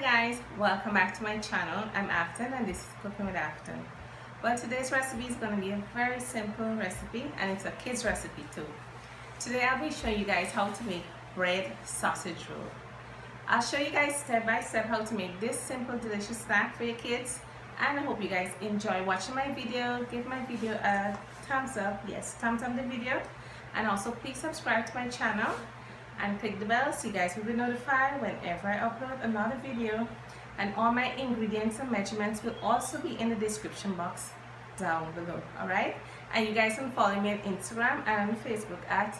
guys, welcome back to my channel. I'm Afton and this is Cooking with Afton. Well, today's recipe is going to be a very simple recipe and it's a kids recipe too. Today I'll be showing you guys how to make bread sausage roll. I'll show you guys step by step how to make this simple delicious snack for your kids, and I hope you guys enjoy watching my video. Give my video a thumbs up, yes, thumbs up the video, and also please subscribe to my channel and click the bell so you guys will be notified whenever I upload another video. And all my ingredients and measurements will also be in the description box down below. Alright, and you guys can follow me on Instagram and on Facebook at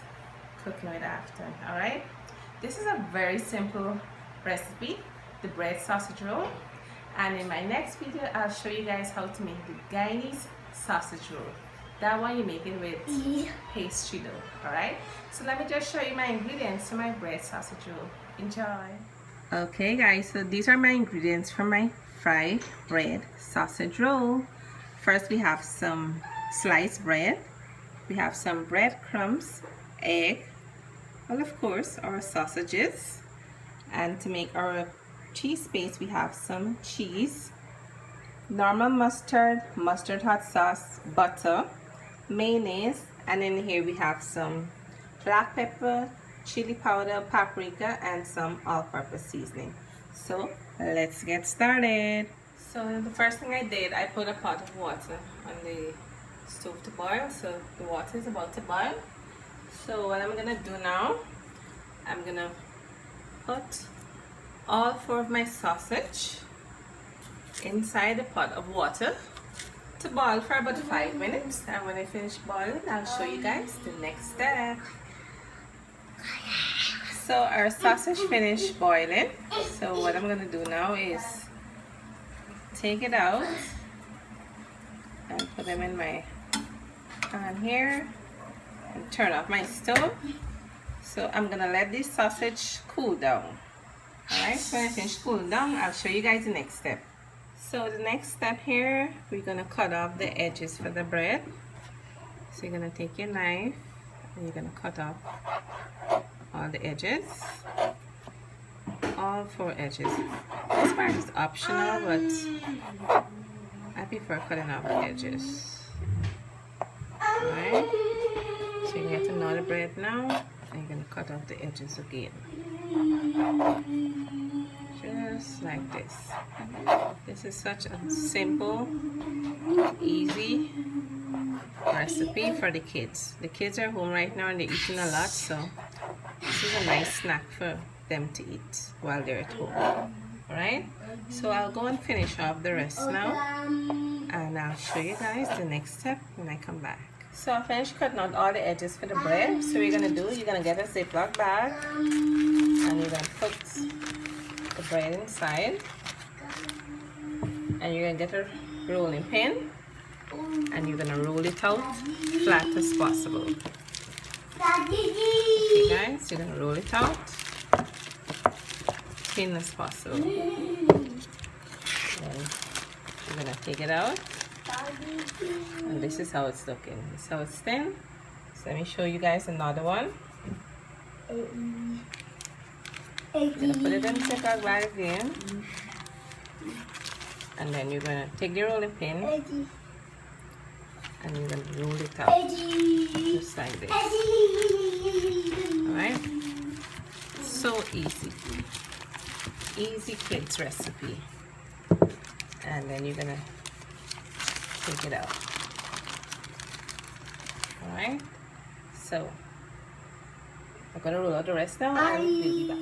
Cooking with Afton. Alright, this is a very simple recipe, the bread sausage roll, and in my next video I'll show you guys how to make the Guyanese sausage roll. That one you make it with pastry dough. Alright, so let me just show you my ingredients for my bread sausage roll. Enjoy. Okay guys, so these are my ingredients for my fried bread sausage roll. First we have some sliced bread, we have some breadcrumbs, egg, well of course our sausages, and to make our cheese paste we have some cheese, normal mustard, mustard hot sauce, butter, mayonnaise, and in here we have some black pepper, chili powder, paprika, and some all-purpose seasoning. So let's get started. So the first thing I did, I put a pot of water on the stove to boil. So the water is about to boil. So what I'm gonna do now, I'm gonna put all 4 of my sausage inside the pot of water to boil for about 5 minutes, and when I finish boiling I'll show you guys the next step. So our sausage finished boiling, so what I'm gonna do now is take it out and put them in my pan here and turn off my stove. So I'm gonna let this sausage cool down. Alright, so when I finish cooling down I'll show you guys the next step. So the next step here, we're gonna cut off the edges for the bread. So you're gonna take your knife and you're gonna cut off all the edges, all 4 edges. This part is optional, but I prefer cutting off the edges. Alright, so you get to know the bread now, and you're gonna cut off the edges again. Just like this. This is such a simple, easy recipe for the kids. The kids are home right now and they're eating a lot, so this is a nice snack for them to eat while they're at home. Alright, so I'll go and finish off the rest now, and I'll show you guys the next step when I come back. So I finished cutting out all the edges for the bread. So what you're gonna do, you're gonna get a Ziploc bag and you're gonna put the bread inside, and you're gonna get a rolling pin and you're gonna roll it out flat as possible. Okay guys, you're gonna roll it out thin as possible. Then you're gonna take it out, and this is how it's looking. This is how it's thin. So let me show you guys another one. You're gonna put it in the Ziploc bag again, and then you're gonna take the rolling pin and you're gonna roll it out just like this. Alright, so easy kids recipe. And then you're gonna take it out. Alright, so I'm gonna roll out the rest now and we'll be back.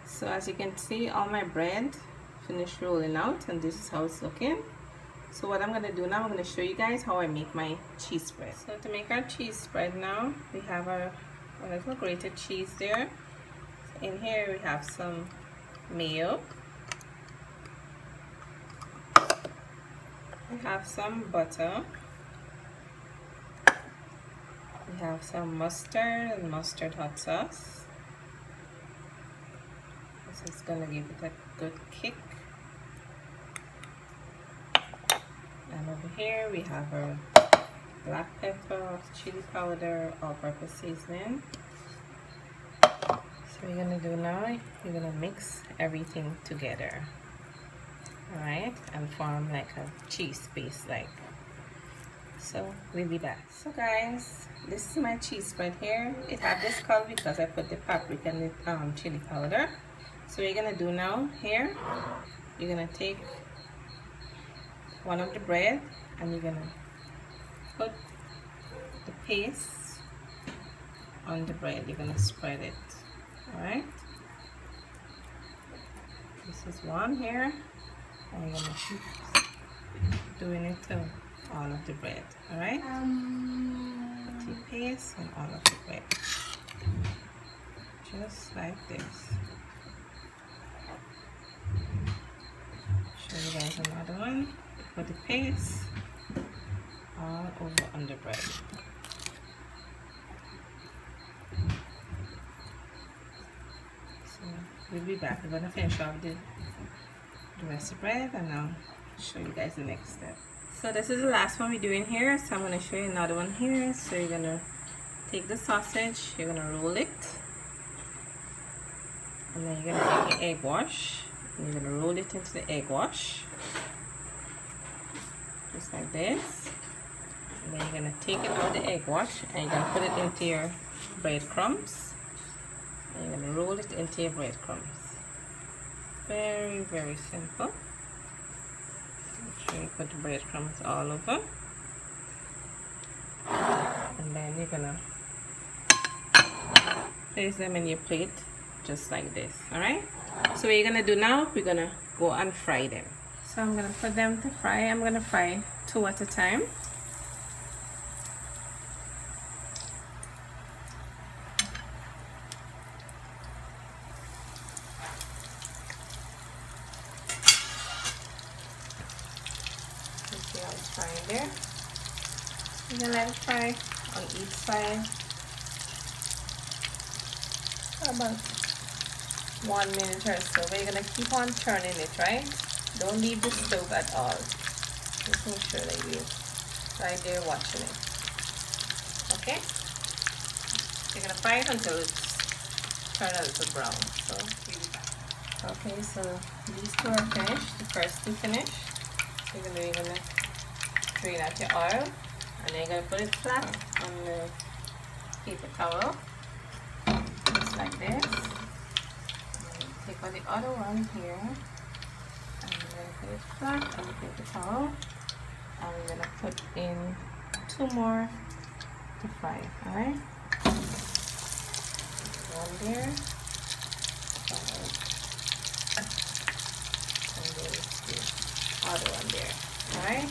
So as you can see, all my bread finished rolling out, and this is how it's looking. So what I'm gonna do now, I'm gonna show you guys how I make my cheese spread. So to make our cheese spread now, we have a little grated cheese there. In here we have some mayo, we have some butter, we have some mustard and mustard hot sauce. This is gonna give it a good kick. And over here we have our black pepper, chili powder, all-purpose seasoning. So what you're gonna do now, you're gonna mix everything together. Alright, and form like a cheese paste like. So we'll be back. So guys, this is my cheese spread here. It had this color because I put the paprika and the chili powder. So what you're gonna do now here, you're gonna take one of the bread and you're gonna put the paste on the bread. You're gonna spread it. Alright, this is one here, and you're gonna keep doing it to all of the bread. Alright, the paste and all of the bread, just like this. Show you guys another one. Put the paste all over on the bread. So we'll be back. We're gonna finish off the rest of the bread and I'll show you guys the next step. So this is the last one we're doing here, so I'm gonna show you another one here. So you're gonna take the sausage, you're gonna roll it, and then you're gonna take your egg wash and you're gonna roll it into the egg wash, just like this. And then you're gonna take it out of the egg wash and you're gonna put it into your breadcrumbs. And you're gonna roll it into your breadcrumbs. Very, very simple. Make sure you put the breadcrumbs all over. And then you're gonna place them in your plate just like this. Alright? So what you're gonna do now, we're gonna go and fry them. So I'm gonna put them to fry. I'm gonna fry 2 at a time. You see how it's frying there? You're gonna let it fry on each side for about 1 minute or so. But you're gonna keep on turning it, right? Don't leave the stove at all. Just make sure that you're right there watching it. Okay? You're gonna fry it until it's turned a little brown. So we'll be back. Okay, so these 2 are finished. The first 2 finished. So you're gonna drain out your oil, and then you're gonna put it flat on the paper towel, just like this. Take out the other one here, and we're going to put it flat on the paper towel, and we're going to put in 2 more to fry. Alright? One there, and there's the other one there. Alright?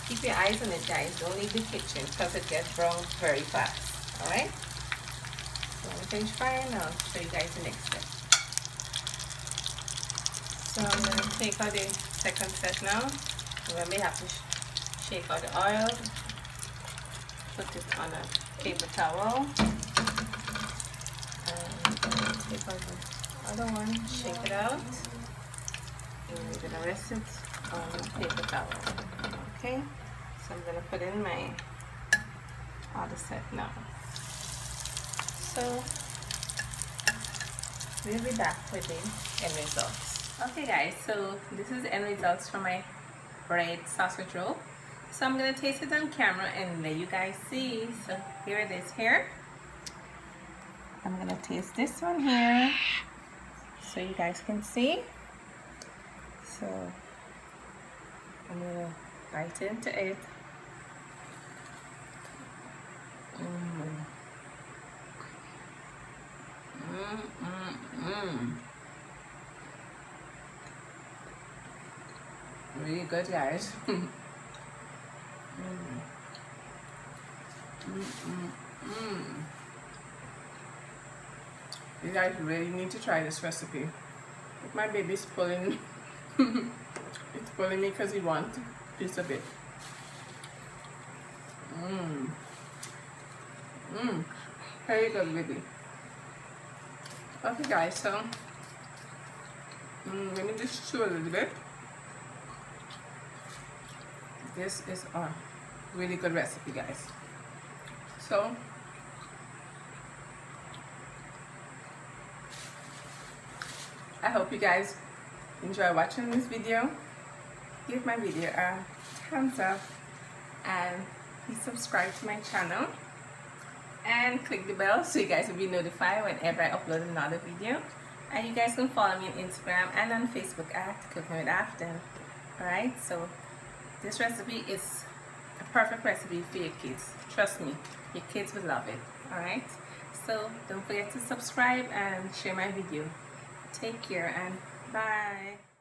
Keep your eyes on it, guys. Don't leave the kitchen because it gets brown very fast. Alright? So when we finish frying, I'll show you guys the next step. So I'm going to take out the second set now. Remember, you have to shake out the oil. Put it on a paper towel. And take out the other one, shake it out. And we're going to rest it on a paper towel. Okay? So I'm going to put in my other set now. So we'll be back with the end results. Okay guys, so this is the end results for my bread sausage roll. So I'm gonna taste it on camera and let you guys see. So here it is here. I'm gonna taste this one here so you guys can see. So I'm gonna bite into it. Really good, guys. You guys really need to try this recipe. My baby's pulling it's pulling me because he wants a piece of it. Very good, baby. Okay guys, so let me just chew a little bit. This is a really good recipe, guys. So I hope you guys enjoy watching this video, give my video a thumbs up and please subscribe to my channel and click the bell so you guys will be notified whenever I upload another video. And you guys can follow me on Instagram and on Facebook at Cooking with Afton. Alright, so this recipe is a perfect recipe for your kids. Trust me, your kids will love it. Alright, so don't forget to subscribe and share my video. Take care and bye.